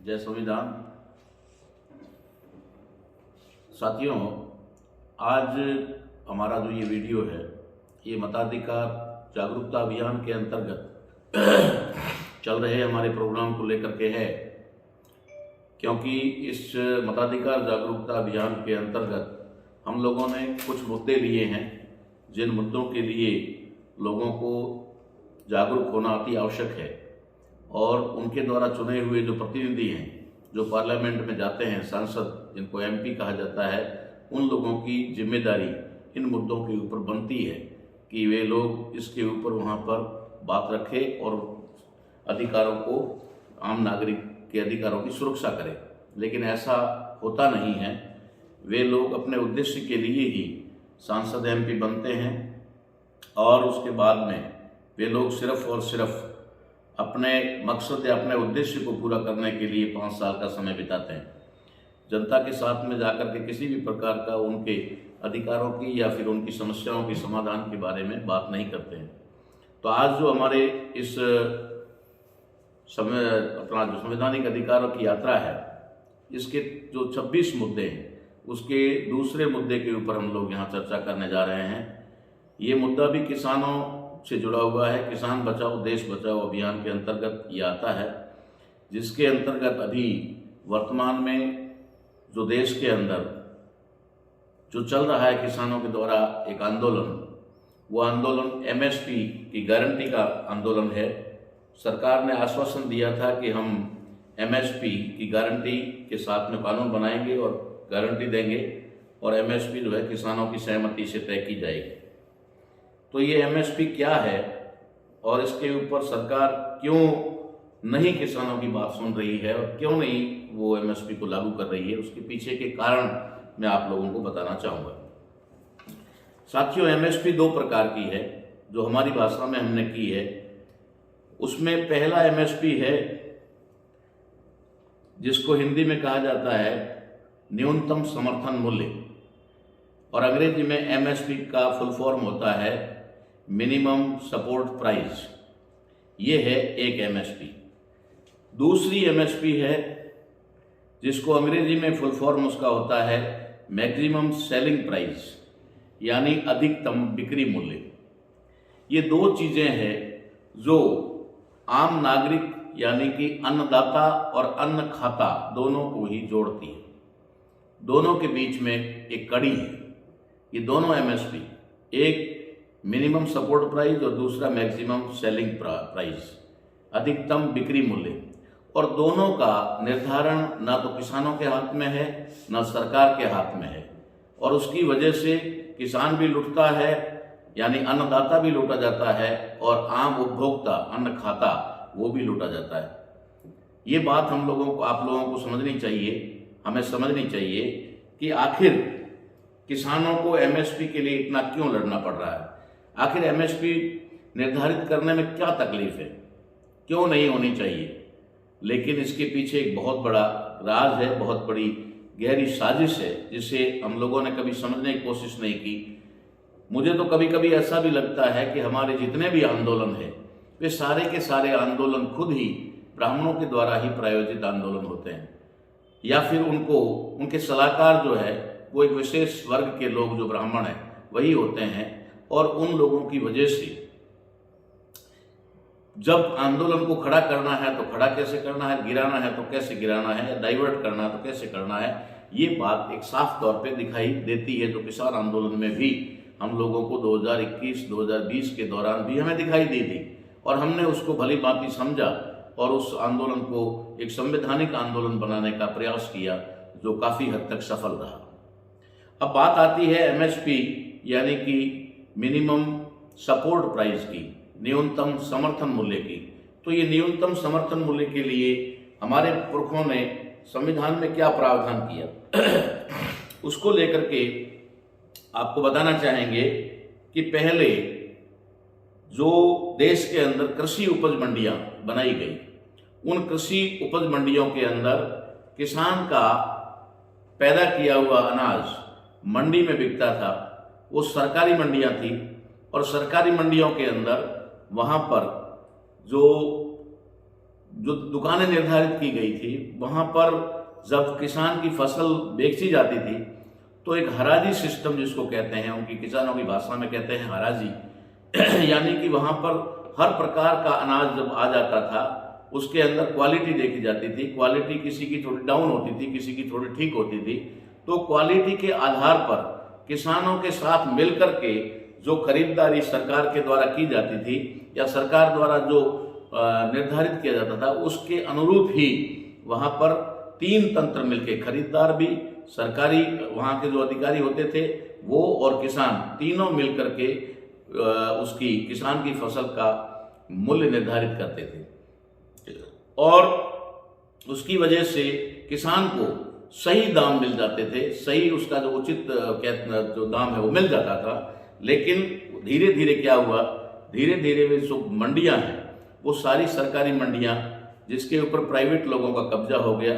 जय संविधान। साथियों, आज हमारा जो ये वीडियो है ये मताधिकार जागरूकता अभियान के अंतर्गत चल रहे हमारे प्रोग्राम को लेकर के है, क्योंकि इस मताधिकार जागरूकता अभियान के अंतर्गत हम लोगों ने कुछ मुद्दे लिए हैं जिन मुद्दों के लिए लोगों को जागरूक होना अति आवश्यक है। और उनके द्वारा चुने हुए जो प्रतिनिधि हैं, जो पार्लियामेंट में जाते हैं, सांसद जिनको एमपी कहा जाता है, उन लोगों की जिम्मेदारी इन मुद्दों के ऊपर बनती है कि वे लोग इसके ऊपर वहाँ पर बात रखें और अधिकारों को, आम नागरिक के अधिकारों की सुरक्षा करें। लेकिन ऐसा होता नहीं है। वे लोग अपने उद्देश्य के लिए ही सांसद एमपी बनते हैं और उसके बाद में वे लोग सिर्फ और सिर्फ अपने मकसद या अपने उद्देश्य को पूरा करने के लिए 5 साल का समय बिताते हैं। जनता के साथ में जाकर के किसी भी प्रकार का उनके अधिकारों की या फिर उनकी समस्याओं के समाधान के बारे में बात नहीं करते हैं। तो आज जो हमारे इस समय अपना जो संवैधानिक अधिकारों की यात्रा है, इसके जो 26 मुद्दे हैं उसके दूसरे मुद्दे के ऊपर हम लोग यहाँ चर्चा करने जा रहे हैं। ये मुद्दा भी किसानों से जुड़ा हुआ है। किसान बचाओ देश बचाओ अभियान के अंतर्गत ये आता है, जिसके अंतर्गत अभी वर्तमान में जो देश के अंदर जो चल रहा है किसानों के द्वारा एक आंदोलन, वो आंदोलन एमएसपी की गारंटी का आंदोलन है। सरकार ने आश्वासन दिया था कि हम एमएसपी की गारंटी के साथ में कानून बनाएंगे और गारंटी देंगे, और एमएसपी जो है किसानों की सहमति से तय की जाएगी। तो ये एमएसपी क्या है और इसके ऊपर सरकार क्यों नहीं किसानों की बात सुन रही है और क्यों नहीं वो एमएसपी को लागू कर रही है, उसके पीछे के कारण मैं आप लोगों को बताना चाहूँगा। साथियों, एमएसपी 2 प्रकार की है जो हमारी भाषा में हमने की है। उसमें पहला एमएसपी है जिसको हिंदी में कहा जाता है न्यूनतम समर्थन मूल्य, और अंग्रेजी में एमएसपी का फुल फॉर्म होता है मिनिमम सपोर्ट प्राइस। ये है एक एमएसपी। दूसरी एमएसपी है जिसको अंग्रेजी में फुल फॉर्म उसका होता है मैक्सिमम सेलिंग प्राइस, यानी अधिकतम बिक्री मूल्य। ये 2 चीजें हैं जो आम नागरिक यानी कि अन्नदाता और अन्न खाता दोनों को ही जोड़ती है। दोनों के बीच में एक कड़ी है। ये दोनों एमएसपी, एक मिनिमम सपोर्ट प्राइस और दूसरा मैक्सिमम सेलिंग प्राइस, अधिकतम बिक्री मूल्य, और दोनों का निर्धारण ना तो किसानों के हाथ में है ना सरकार के हाथ में है। और उसकी वजह से किसान भी लुटता है, यानी अन्नदाता भी लूटा जाता है, और आम उपभोक्ता अन्न खाता वो भी लूटा जाता है। ये बात हम लोगों को, आप लोगों को समझनी चाहिए, हमें समझनी चाहिए कि आखिर किसानों को एमएसपी के लिए इतना क्यों लड़ना पड़ रहा है। आखिर एमएसपी निर्धारित करने में क्या तकलीफ है, क्यों नहीं होनी चाहिए। लेकिन इसके पीछे एक बहुत बड़ा राज है, बहुत बड़ी गहरी साजिश है, जिसे हम लोगों ने कभी समझने की कोशिश नहीं की। मुझे तो कभी कभी ऐसा भी लगता है कि हमारे जितने भी आंदोलन है वे सारे के सारे आंदोलन खुद ही ब्राह्मणों के द्वारा ही प्रायोजित आंदोलन होते हैं, या फिर उनको उनके सलाहकार जो है वो एक विशेष वर्ग के लोग जो ब्राह्मण हैं वही होते हैं। और उन लोगों की वजह से जब आंदोलन को खड़ा करना है तो खड़ा कैसे करना है, गिराना है तो कैसे गिराना है, या डाइवर्ट करना है तो कैसे करना है, ये बात एक साफ तौर पे दिखाई देती है, जो किसान आंदोलन में भी हम लोगों को 2021-2020 के दौरान भी हमें दिखाई दी थी, और हमने उसको भली भांति समझा और उस आंदोलन को एक संवैधानिक आंदोलन बनाने का प्रयास किया, जो काफ़ी हद तक सफल रहा। अब बात आती है एमएसपी यानी कि मिनिमम सपोर्ट प्राइस की, न्यूनतम समर्थन मूल्य की। तो ये न्यूनतम समर्थन मूल्य के लिए हमारे पुरखों ने संविधान में क्या प्रावधान किया उसको लेकर के आपको बताना चाहेंगे कि पहले जो देश के अंदर कृषि उपज मंडियां बनाई गई, उन कृषि उपज मंडियों के अंदर किसान का पैदा किया हुआ अनाज मंडी में बिकता था। वो सरकारी मंडियां थी, और सरकारी मंडियों के अंदर वहाँ पर जो जो दुकानें निर्धारित की गई थी वहाँ पर जब किसान की फसल बेची जाती थी तो एक हराजी सिस्टम जिसको कहते हैं, उनकी किसानों की भाषा में कहते हैं हराजी यानी कि वहाँ पर हर प्रकार का अनाज जब आ जाता था उसके अंदर क्वालिटी देखी जाती थी। क्वालिटी किसी की थोड़ी डाउन होती थी, किसी की थोड़ी ठीक होती थी। तो क्वालिटी के आधार पर किसानों के साथ मिलकर के जो खरीदारी सरकार के द्वारा की जाती थी या सरकार द्वारा जो निर्धारित किया जाता था उसके अनुरूप ही वहाँ पर 3 तंत्र मिलके, खरीदार भी, सरकारी वहाँ के जो अधिकारी होते थे वो और किसान, तीनों मिलकर के उसकी किसान की फसल का मूल्य निर्धारित करते थे और उसकी वजह से किसान को सही दाम मिल जाते थे, सही उसका जो उचित जो दाम है वो मिल जाता था। लेकिन धीरे धीरे क्या हुआ, धीरे धीरे वे जो मंडियां हैं वो सारी सरकारी मंडियां जिसके ऊपर प्राइवेट लोगों का कब्जा हो गया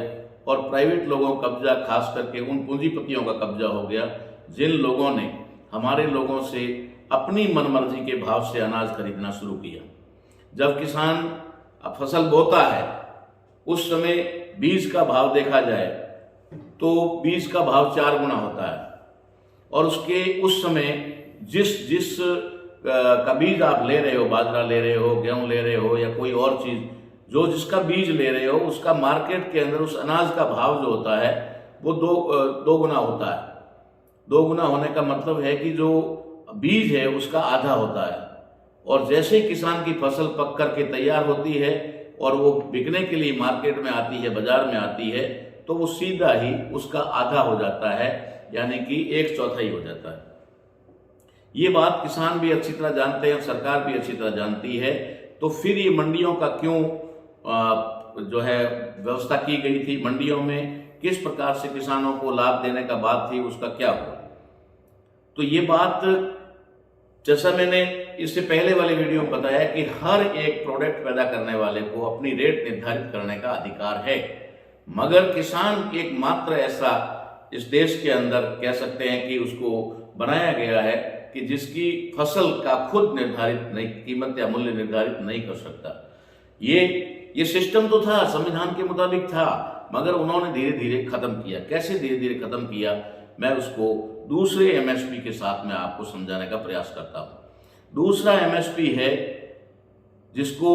और प्राइवेट लोगों का कब्जा खास करके उन पूंजीपतियों का कब्जा हो गया जिन लोगों ने हमारे लोगों से अपनी मनमर्जी के भाव से अनाज खरीदना शुरू किया। जब किसान फसल बोता है उस समय बीज का भाव देखा जाए तो बीज का भाव 4 गुना होता है और उसके उस समय जिस का बीज आप ले रहे हो, बाजरा ले रहे हो, गेहूं ले रहे हो या कोई और चीज जो जिसका बीज ले रहे हो उसका मार्केट के अंदर उस अनाज का भाव जो होता है वो दो गुना होता है। 2 गुना होने का मतलब है कि जो बीज है उसका आधा होता है और जैसे ही किसान की फसल पक करके तैयार होती है और वो बिकने के लिए मार्केट में आती है, बाजार में आती है, तो वो सीधा ही उसका आधा हो जाता है यानी कि 1/4 हो जाता है। ये बात किसान भी अच्छी तरह जानते हैं, सरकार भी अच्छी तरह जानती है। तो फिर ये मंडियों का क्यों जो है व्यवस्था की गई थी, मंडियों में किस प्रकार से किसानों को लाभ देने का बात थी, उसका क्या हुआ। तो ये बात जैसा मैंने इससे पहले वाले वीडियो में बताया कि हर एक प्रोडक्ट पैदा करने वाले को अपनी रेट निर्धारित करने का अधिकार है, मगर किसान एकमात्र ऐसा इस देश के अंदर कह सकते हैं कि उसको बनाया गया है कि जिसकी फसल का खुद निर्धारित नहीं, कीमत या मूल्य निर्धारित नहीं कर सकता। ये सिस्टम तो था, संविधान के मुताबिक था, मगर उन्होंने धीरे धीरे खत्म किया। कैसे धीरे धीरे खत्म किया, मैं उसको दूसरे एमएसपी के साथ में आपको समझाने का प्रयास करता हूं। दूसरा एमएसपी है जिसको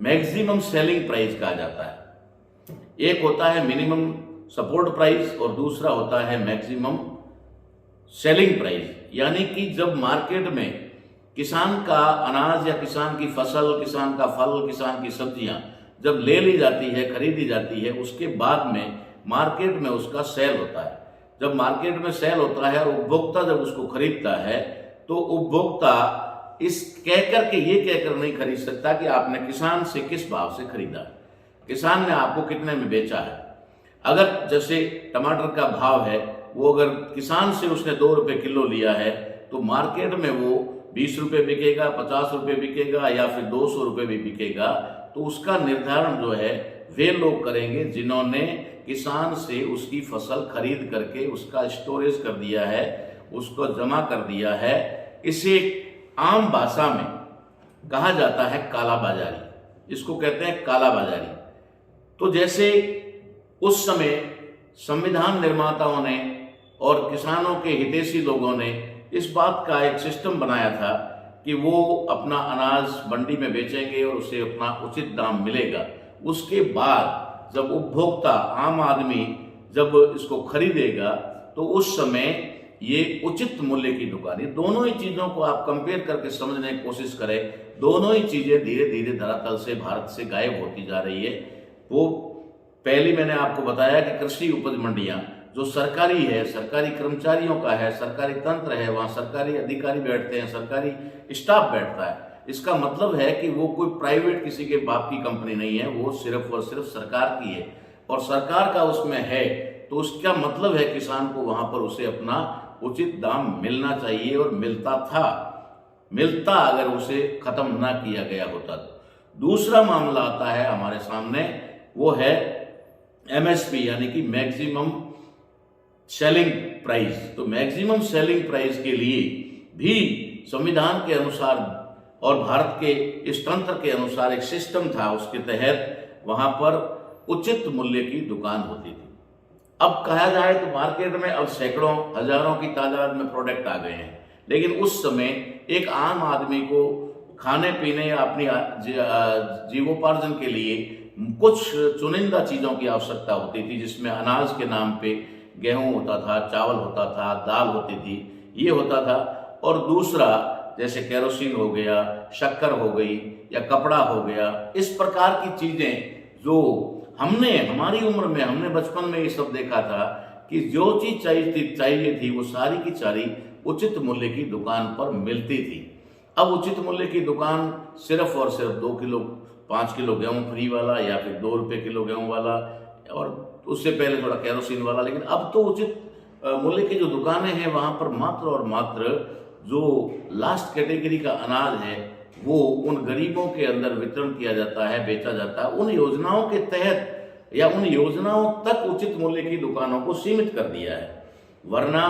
मैक्सिमम सेलिंग प्राइस कहा जाता है। एक होता है मिनिमम सपोर्ट प्राइस और दूसरा होता है मैक्सिमम सेलिंग प्राइस। यानी कि जब मार्केट में किसान का अनाज या किसान की फसल, किसान का फल, किसान की सब्जियां जब ले ली जाती है, खरीदी जाती है, उसके बाद में मार्केट में उसका सेल होता है। जब मार्केट में सेल होता है और उपभोक्ता जब उसको खरीदता है तो उपभोक्ता इस कहकर के ये कहकर नहीं खरीद सकता कि आपने किसान से किस भाव से खरीदा, किसान ने आपको कितने में बेचा है। अगर जैसे टमाटर का भाव है वो अगर किसान से उसने 2 रुपए किलो लिया है तो मार्केट में वो 20 रुपए बिकेगा, 50 रुपए बिकेगा या फिर 200 रुपए भी बिकेगा। तो उसका निर्धारण जो है वे लोग करेंगे जिन्होंने किसान से उसकी फसल खरीद करके उसका स्टोरेज कर दिया है, उसको जमा कर दिया है। इसे आम भाषा में कहा जाता है काला बाजारी, इसको कहते हैं काला बाजारी। तो जैसे उस समय संविधान निर्माताओं ने और किसानों के हितैषी लोगों ने इस बात का एक सिस्टम बनाया था कि वो अपना अनाज मंडी में बेचेंगे और उसे अपना उचित दाम मिलेगा। उसके बाद जब उपभोक्ता, आम आदमी जब इसको खरीदेगा तो उस समय ये उचित मूल्य की दुकान, ये दोनों ही चीजों को आप कंपेयर करके समझने की कोशिश करें, दोनों ही चीजें धीरे धीरे धरातल से भारत से गायब होती जा रही है। वो पहली मैंने आपको बताया कि कृषि उपज मंडियां जो सरकारी है, सरकारी कर्मचारियों का है, सरकारी तंत्र है, वहां सरकारी अधिकारी बैठते हैं, सरकारी स्टाफ बैठता है। इसका मतलब है कि वो कोई प्राइवेट किसी के बाप की कंपनी नहीं है, वो सिर्फ और सिर्फ सरकार की है और सरकार का उसमें है। तो उसका मतलब है किसान को वहां पर उसे अपना उचित दाम मिलना चाहिए और मिलता था, मिलता अगर उसे खत्म ना किया गया होता तो। दूसरा मामला आता है हमारे सामने, वो है एमएसपी यानी कि मैक्सिमम सेलिंग प्राइस। तो मैक्सिमम सेलिंग प्राइस के लिए भी संविधान के अनुसार और भारत के इस तंत्र के अनुसार एक सिस्टम था, उसके तहत वहां पर उचित मूल्य की दुकान होती थी। अब कहा जाए तो मार्केट में अब सैकड़ों हजारों की तादाद में प्रोडक्ट आ गए हैं, लेकिन उस समय एक आम आदमी को खाने पीने या अपनी जीवोपार्जन के लिए कुछ चुनिंदा चीजों की आवश्यकता होती थी, जिसमें अनाज के नाम पे गेहूं होता था, चावल होता था, दाल होती थी, ये होता था। और दूसरा जैसे केरोसिन हो गया, शक्कर हो गई या कपड़ा हो गया, इस प्रकार की चीजें जो हमने हमारी उम्र में, हमने बचपन में ये सब देखा था कि जो चीज चाहिए थी वो सारी की सारी उचित मूल्य की दुकान पर मिलती थी। अब उचित मूल्य की दुकान सिर्फ और सिर्फ 2 किलो 5 किलो गेहूं फ्री वाला, या फिर 2 रुपये किलो गेहूं वाला, और उससे पहले थोड़ा केरोसिन वाला। लेकिन अब तो उचित मूल्य की जो दुकानें हैं वहां पर मात्र और मात्र जो लास्ट कैटेगरी का अनाज है वो उन गरीबों के अंदर वितरण किया जाता है, बेचा जाता है। उन योजनाओं के तहत या उन योजनाओं तक उचित मूल्य की दुकानों को सीमित कर दिया है। वरना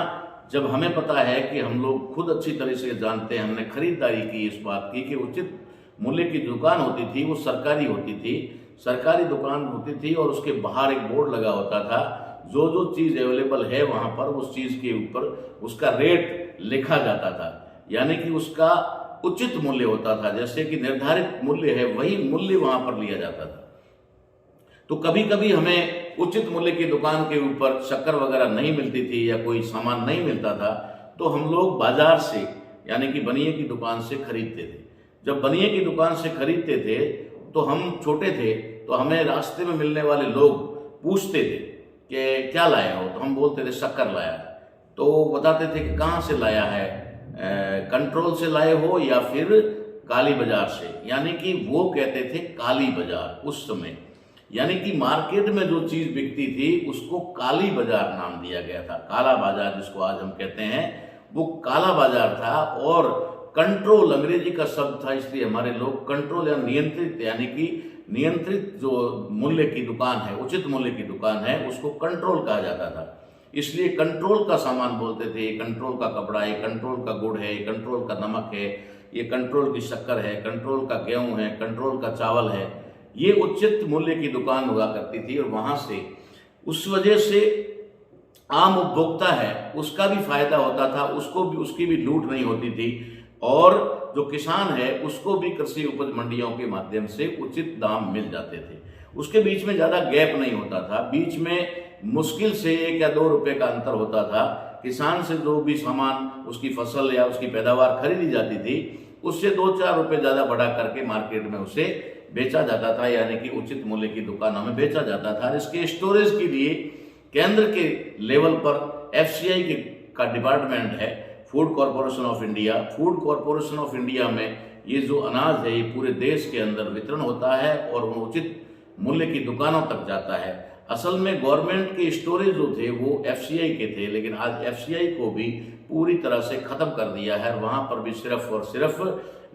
जब हमें पता है कि हम लोग खुद अच्छी तरह से जानते हैं, हमने खरीदारी की इस बात की कि उचित मूल्य की दुकान होती थी वो सरकारी होती थी, सरकारी दुकान होती थी, और उसके बाहर एक बोर्ड लगा होता था, जो जो चीज अवेलेबल है वहां पर उस चीज के ऊपर उसका रेट लिखा जाता था, यानी कि उसका उचित मूल्य होता था। जैसे कि निर्धारित मूल्य है वही मूल्य वहां पर लिया जाता था। तो कभी कभी हमें उचित मूल्य की दुकान के ऊपर शक्कर वगैरह नहीं मिलती थी या कोई सामान नहीं मिलता था, तो हम लोग बाजार से यानी कि बनिए की दुकान से खरीदते थे। जब बनिए की दुकान से खरीदते थे तो हम छोटे थे, तो हमें रास्ते में मिलने वाले लोग पूछते थे कि क्या लाए हो, तो हम बोलते थे शक्कर लाया। तो बताते थे कि कहाँ से लाया है, कंट्रोल से लाए हो या फिर काली बाजार से, यानी कि वो कहते थे काली बाजार उस समय, यानी कि मार्केट में जो चीज बिकती थी उसको काली बाजार नाम दिया गया था। काला बाजार जिसको आज हम कहते हैं वो काला बाजार था। और कंट्रोल अंग्रेजी का शब्द था, इसलिए हमारे लोग कंट्रोल या नियंत्रित, यानी कि नियंत्रित जो मूल्य की दुकान है, उचित मूल्य की दुकान है, उसको कंट्रोल कहा जाता था। इसलिए कंट्रोल का सामान बोलते थे, ये कंट्रोल का कपड़ा, ये कंट्रोल का गुड़ है, ये कंट्रोल का नमक है, ये कंट्रोल की शक्कर है, कंट्रोल का गेहूं है, कंट्रोल का चावल है। ये उचित मूल्य की दुकान हुआ करती थी, और वहां से उस वजह से आम उपभोक्ता है उसका भी फायदा होता था, उसको भी, उसकी भी लूट नहीं होती थी, और जो किसान है उसको भी कृषि उपज मंडियों के माध्यम से उचित दाम मिल जाते थे। उसके बीच में ज्यादा गैप नहीं होता था, बीच में मुश्किल से 1 या 2 रुपए का अंतर होता था। किसान से जो भी सामान, उसकी फसल या उसकी पैदावार खरीदी जाती थी, उससे 2-4 रुपए ज्यादा बढ़ा करके मार्केट में उसे बेचा जाता था, यानी कि उचित मूल्य की दुकानों में बेचा जाता था। इसके स्टोरेज के लिए केंद्र के लेवल पर एफसीआई का डिपार्टमेंट है, food corporation of India. Food corporation of India में ये जो अनाज है ये पूरे देश के अंदर वितरण होता है और उचित मूल्य की दुकानों तक जाता है। असल में गवर्नमेंट के स्टोरेज जो थे वो एफसीआई के थे, लेकिन आज एफसीआई को भी पूरी तरह से खत्म कर दिया है। वहां पर भी सिर्फ और सिर्फ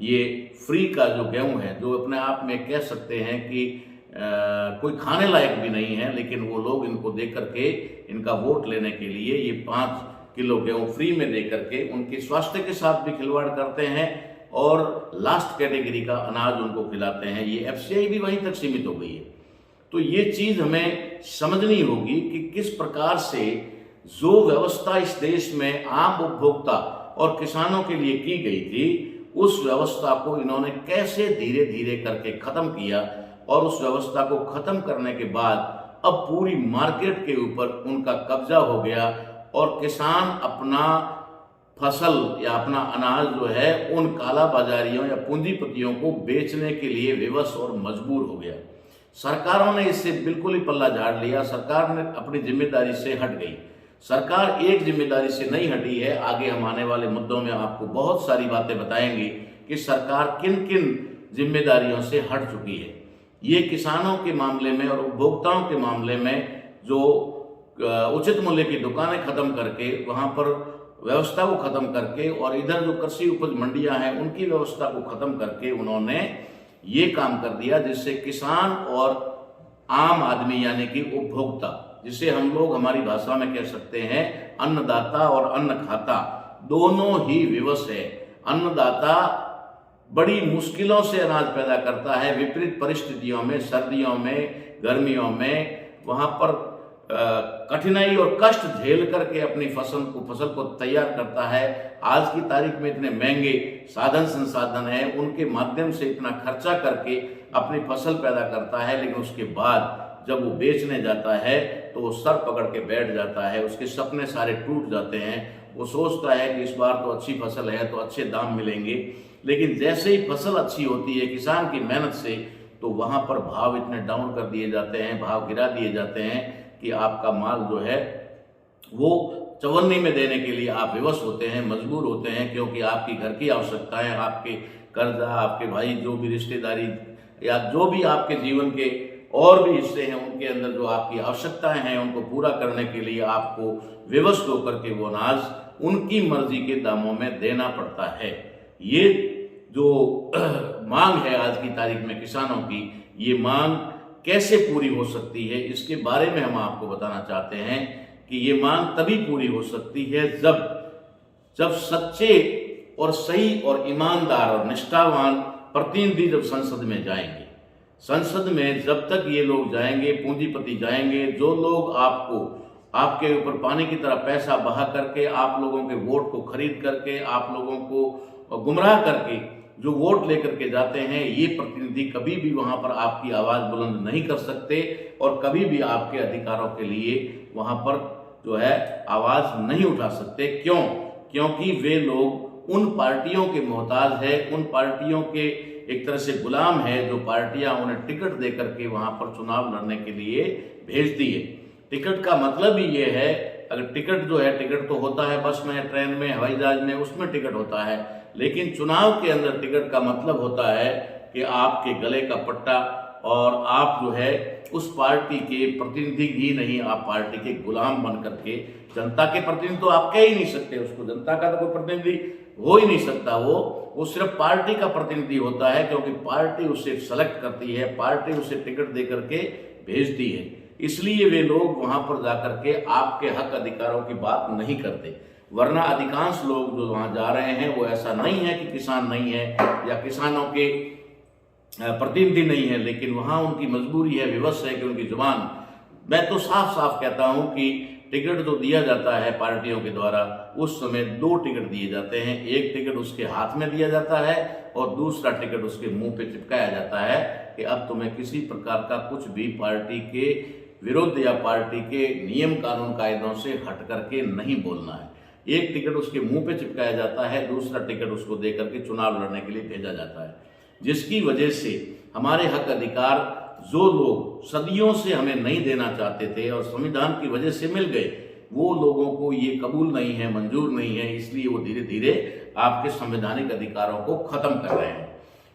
ये फ्री का जो गेहूं है, जो अपने आप में कह सकते हैं कि कोई खाने लायक भी नहीं है, लेकिन वो लोग इनको दे करके, इनका वोट लेने के लिए ये 5 किलो गेहूं फ्री में दे करके उनके स्वास्थ्य के साथ भी खिलवाड़ करते हैं और लास्ट कैटेगरी का अनाज उनको खिलाते हैं। ये एफसीआई भी वहीं तक सीमित हो गई है। तो ये चीज हमें समझनी होगी कि किस प्रकार से जो व्यवस्था इस देश में आम उपभोक्ता और किसानों के लिए की गई थी, उस व्यवस्था को इन्होंने कैसे धीरे धीरे करके खत्म किया, और उस व्यवस्था को खत्म करने के बाद अब पूरी मार्केट के ऊपर उनका कब्जा हो गया और किसान अपना फसल या अपना अनाज जो है उन काला बाजारियों या पूंजीपतियों को बेचने के लिए विवश और मजबूर हो गया। सरकारों ने इससे बिल्कुल ही पल्ला झाड़ लिया। सरकार ने अपनी जिम्मेदारी से हट गई। सरकार एक जिम्मेदारी से नहीं हटी है। आगे हम आने वाले मुद्दों में आपको बहुत सारी बातें बताएंगे कि सरकार किन किन जिम्मेदारियों से हट चुकी है। ये किसानों के मामले में और उपभोक्ताओं के मामले में जो उचित मूल्य की दुकानें खत्म करके, वहां पर व्यवस्था को खत्म करके, और इधर जो कृषि उपज मंडियां हैं उनकी व्यवस्था को खत्म करके उन्होंने ये काम कर दिया जिससे किसान और आम आदमी यानी कि उपभोक्ता, जिसे हम लोग हमारी भाषा में कह सकते हैं अन्नदाता और अन्न खाता, दोनों ही विवश है। अन्नदाता बड़ी मुश्किलों से अनाज पैदा करता है। विपरीत परिस्थितियों में, सर्दियों में, गर्मियों में वहाँ पर कठिनाई और कष्ट झेल करके अपनी फसल को तैयार करता है। आज की तारीख में इतने महंगे साधन संसाधन हैं, उनके माध्यम से इतना खर्चा करके अपनी फसल पैदा करता है, लेकिन उसके बाद जब वो बेचने जाता है तो वो सर पकड़ के बैठ जाता है, उसके सपने सारे टूट जाते हैं। वो सोचता है कि इस बार तो अच्छी फसल है तो अच्छे दाम मिलेंगे, लेकिन जैसे ही फसल अच्छी होती है किसान की मेहनत से, तो वहाँ पर भाव इतने डाउन कर दिए जाते हैं, भाव गिरा दिए जाते हैं कि आपका माल जो है वो चवन्नी में देने के लिए आप विवश होते हैं, मजबूर होते हैं, क्योंकि आपकी घर की आवश्यकताएं, आपके कर्जा, आपके भाई जो भी रिश्तेदारी या जो भी आपके जीवन के और भी हिस्से हैं उनके अंदर जो आपकी आवश्यकताएं हैं उनको पूरा करने के लिए आपको विवश होकर के वो अनाज उनकी मर्जी के दामों में देना पड़ता है। ये जो मांग है आज की तारीख में किसानों की, ये मांग कैसे पूरी हो सकती है, इसके बारे में हम आपको बताना चाहते हैं कि ये मांग तभी पूरी हो सकती है जब सच्चे और सही और ईमानदार और निष्ठावान प्रतिनिधि जब संसद में जाएंगे। संसद में जब तक ये लोग जाएंगे, पूंजीपति जाएंगे, जो लोग आपके ऊपर पानी की तरह पैसा बहा करके, आप लोगों के वोट को खरीद करके, आप लोगों को गुमराह करके जो वोट लेकर के जाते हैं, ये प्रतिनिधि कभी भी वहां पर आपकी आवाज बुलंद नहीं कर सकते और कभी भी आपके अधिकारों के लिए वहां पर जो है आवाज नहीं उठा सकते। क्यों? क्योंकि वे लोग उन पार्टियों के मोहताज है, उन पार्टियों के एक तरह से गुलाम है जो पार्टियां उन्हें टिकट दे करके वहां पर चुनाव लड़ने के लिए भेजती है। टिकट का मतलब ही ये है, अगर टिकट जो है, टिकट तो होता है बस में, ट्रेन में, हवाई जहाज में, उसमें टिकट होता है, लेकिन चुनाव के अंदर टिकट का मतलब होता है कि आपके गले का पट्टा और आप जो है उस पार्टी के प्रतिनिधि ही नहीं, आप पार्टी के गुलाम बन करके, जनता के प्रतिनिधि तो आप कह ही नहीं सकते उसको, जनता का तो कोई प्रतिनिधि हो ही नहीं सकता, वो सिर्फ पार्टी का प्रतिनिधि होता है, क्योंकि पार्टी उसे सेलेक्ट करती है, पार्टी उसे टिकट दे करके भेजती है। इसलिए वे लोग वहां पर जाकर के आपके हक अधिकारों की बात नहीं करते। वरना अधिकांश लोग जो वहां जा रहे हैं वो ऐसा नहीं है कि किसान नहीं है या किसानों के प्रतिनिधि नहीं है, लेकिन वहां उनकी मजबूरी है, विवश है कि उनकी जुबान, मैं तो साफ साफ कहता हूं कि टिकट जो दिया जाता है पार्टियों के द्वारा, उस समय 2 टिकट दिए जाते हैं। एक टिकट उसके हाथ में दिया जाता है और दूसरा टिकट उसके मुंह पे चिपकाया जाता है कि अब तुम्हें किसी प्रकार का कुछ भी पार्टी के विरुद्ध या पार्टी के नियम कानून कायदों से हट करके नहीं बोलना है। एक टिकट उसके मुंह पे चिपकाया जाता है, दूसरा टिकट उसको दे करके चुनाव लड़ने के लिए भेजा जाता है, जिसकी वजह से हमारे हक अधिकार जो लोग सदियों से हमें नहीं देना चाहते थे और संविधान की वजह से मिल गए, वो लोगों को ये कबूल नहीं है, मंजूर नहीं है, इसलिए वो धीरे धीरे आपके संवैधानिक अधिकारों को खत्म कर रहे हैं।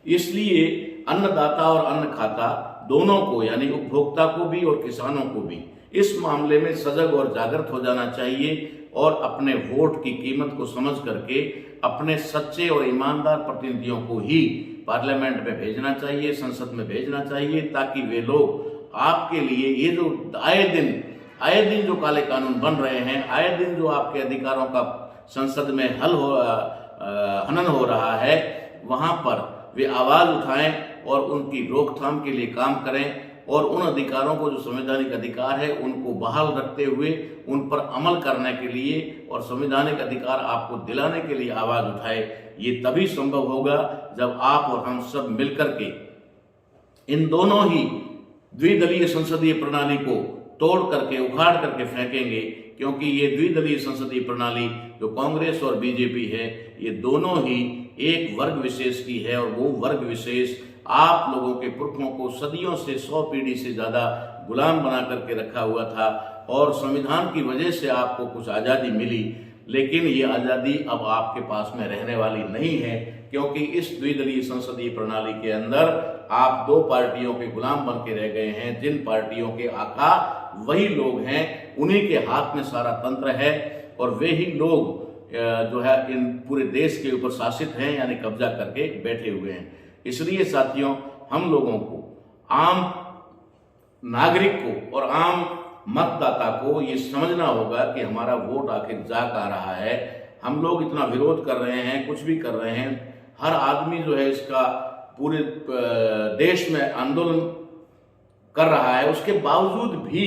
इसलिए अन्नदाता और अन्न खाता दोनों को, यानी उपभोक्ता को भी और किसानों को भी, इस मामले में सजग और जागृत हो जाना चाहिए और अपने वोट की कीमत को समझ करके अपने सच्चे और ईमानदार प्रतिनिधियों को ही पार्लियामेंट में भेजना चाहिए, संसद में भेजना चाहिए, ताकि वे लोग आपके लिए ये जो आए दिन जो काले कानून बन रहे हैं, आए दिन जो आपके अधिकारों का संसद में हनन हो रहा है, वहां पर वे आवाज उठाएं और उनकी रोकथाम के लिए काम करें और उन अधिकारों को, जो संवैधानिक अधिकार है, उनको बहाल रखते हुए उन पर अमल करने के लिए और संवैधानिक अधिकार आपको दिलाने के लिए आवाज उठाए। ये तभी संभव होगा जब आप और हम सब मिलकर के इन दोनों ही द्विदलीय संसदीय प्रणाली को तोड़ करके, उखाड़ करके फेंकेंगे, क्योंकि ये द्विदलीय संसदीय प्रणाली जो कांग्रेस और बीजेपी है, ये दोनों ही एक वर्ग विशेष की है और वो वर्ग विशेष आप लोगों के पुरखों को सदियों से, 100 पीढ़ी से ज्यादा गुलाम बना करके रखा हुआ था और संविधान की वजह से आपको कुछ आज़ादी मिली, लेकिन ये आज़ादी अब आपके पास में रहने वाली नहीं है, क्योंकि इस द्विदलीय संसदीय प्रणाली के अंदर आप 2 पार्टियों के गुलाम बन के रह गए हैं। जिन पार्टियों के आका वही लोग हैं, उन्हीं के हाथ में सारा तंत्र है और वे ही लोग जो है इन पूरे देश के ऊपर शासित हैं, यानी कब्जा करके बैठे हुए हैं। इसलिए साथियों, हम लोगों को, आम नागरिक को और आम मतदाता को ये समझना होगा कि हमारा वोट आखिर जा कहाँ रहा है। हम लोग इतना विरोध कर रहे हैं, कुछ भी कर रहे हैं, हर आदमी जो है इसका पूरे देश में आंदोलन कर रहा है, उसके बावजूद भी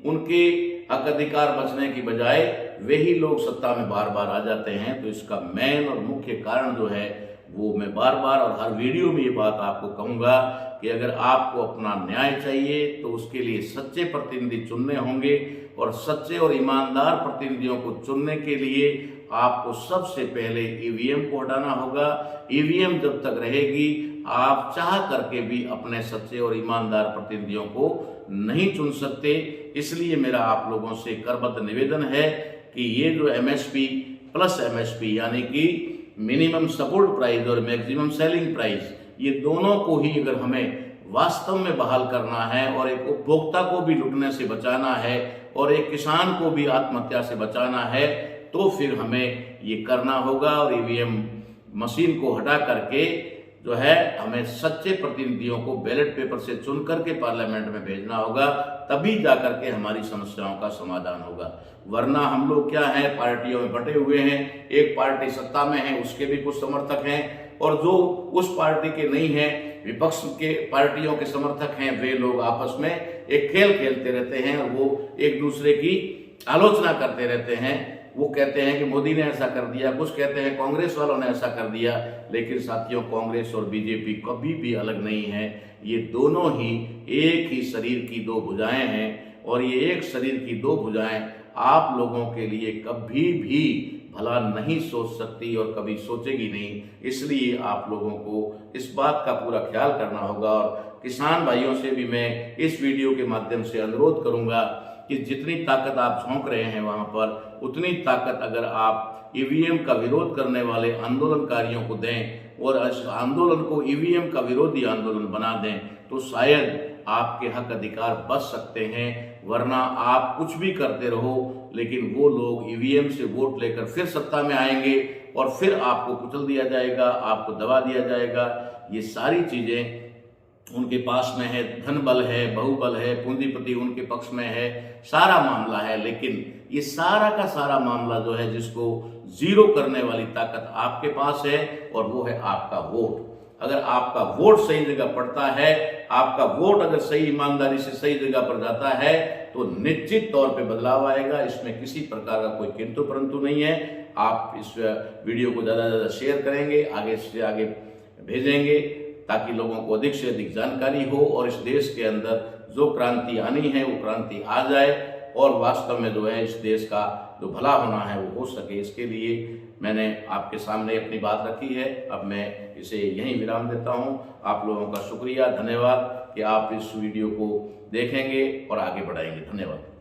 उनके हक अधिकार बचने की बजाय वही लोग सत्ता में बार बार आ जाते हैं। तो इसका मेन और मुख्य कारण जो है वो मैं बार बार और हर वीडियो में ये बात आपको कहूँगा कि अगर आपको अपना न्याय चाहिए तो उसके लिए सच्चे प्रतिनिधि चुनने होंगे, और सच्चे और ईमानदार प्रतिनिधियों को चुनने के लिए आपको सबसे पहले ईवीएम को हटाना होगा। ईवीएम जब तक रहेगी आप चाह करके भी अपने सच्चे और ईमानदार प्रतिनिधियों को नहीं चुन सकते। इसलिए मेरा आप लोगों से करबद्ध निवेदन है कि ये जो एमएसपी प्लस एमएसपी यानी कि मिनिमम सपोर्ट प्राइस और मैक्सिमम सेलिंग प्राइस, ये दोनों को ही अगर हमें वास्तव में बहाल करना है और एक उपभोक्ता को भी लुटने से बचाना है और एक किसान को भी आत्महत्या से बचाना है, तो फिर हमें ये करना होगा। और ईवीएम मशीन को हटा करके जो है हमें सच्चे प्रतिनिधियों को बैलेट पेपर से चुन करके पार्लियामेंट में भेजना होगा, तभी जाकर के हमारी समस्याओं का समाधान होगा। वरना हम लोग क्या है, पार्टियों में बटे हुए हैं, एक पार्टी सत्ता में है उसके भी कुछ समर्थक हैं, और जो उस पार्टी के नहीं है विपक्ष के पार्टियों के समर्थक हैं, वे लोग आपस में एक खेल खेलते रहते हैं और वो एक दूसरे की आलोचना करते रहते हैं। वो कहते हैं कि मोदी ने ऐसा कर दिया, कुछ कहते हैं कांग्रेस वालों ने ऐसा कर दिया। लेकिन साथियों, कांग्रेस और बीजेपी कभी भी अलग नहीं है, ये दोनों ही एक ही शरीर की दो भुजाएं हैं, और ये एक शरीर की दो भुजाएं आप लोगों के लिए कभी भी भला नहीं सोच सकती और कभी सोचेगी नहीं। इसलिए आप लोगों को इस बात का पूरा ख्याल करना होगा। और किसान भाइयों से भी मैं इस वीडियो के माध्यम से अनुरोध करूंगा कि जितनी ताकत आप झोंक रहे हैं वहां पर, उतनी ताकत अगर आप ईवीएम का विरोध करने वाले आंदोलनकारियों को दें और इस आंदोलन को ईवीएम का विरोधी आंदोलन बना दें, तो शायद आपके हक अधिकार बच सकते हैं। वरना आप कुछ भी करते रहो, लेकिन वो लोग ईवीएम से वोट लेकर फिर सत्ता में आएंगे और फिर आपको कुचल दिया जाएगा, आपको दबा दिया जाएगा। ये सारी चीजें उनके पास में है, धन बल है, बहुबल है, पूंजीपति उनके पक्ष में है, सारा मामला है। लेकिन ये सारा का सारा मामला जो है, जिसको जीरो करने वाली ताकत आपके पास है, और वो है आपका वोट। अगर आपका वोट सही जगह पड़ता है, आपका वोट अगर सही ईमानदारी से सही जगह पर जाता है, तो निश्चित तौर पे बदलाव आएगा। इसमें किसी प्रकार का कोई किंतु परंतु नहीं है। आप इस वीडियो को ज़्यादा से ज़्यादा शेयर करेंगे, आगे से आगे भेजेंगे, ताकि लोगों को अधिक से अधिक जानकारी हो और इस देश के अंदर जो क्रांति आनी है वो क्रांति आ जाए, और वास्तव में जो है इस देश का जो भला होना है वो हो सके। इसके लिए मैंने आपके सामने अपनी बात रखी है। अब मैं इसे यहीं विराम देता हूं। आप लोगों का शुक्रिया, धन्यवाद कि आप इस वीडियो को देखेंगे और आगे बढ़ाएंगे। धन्यवाद।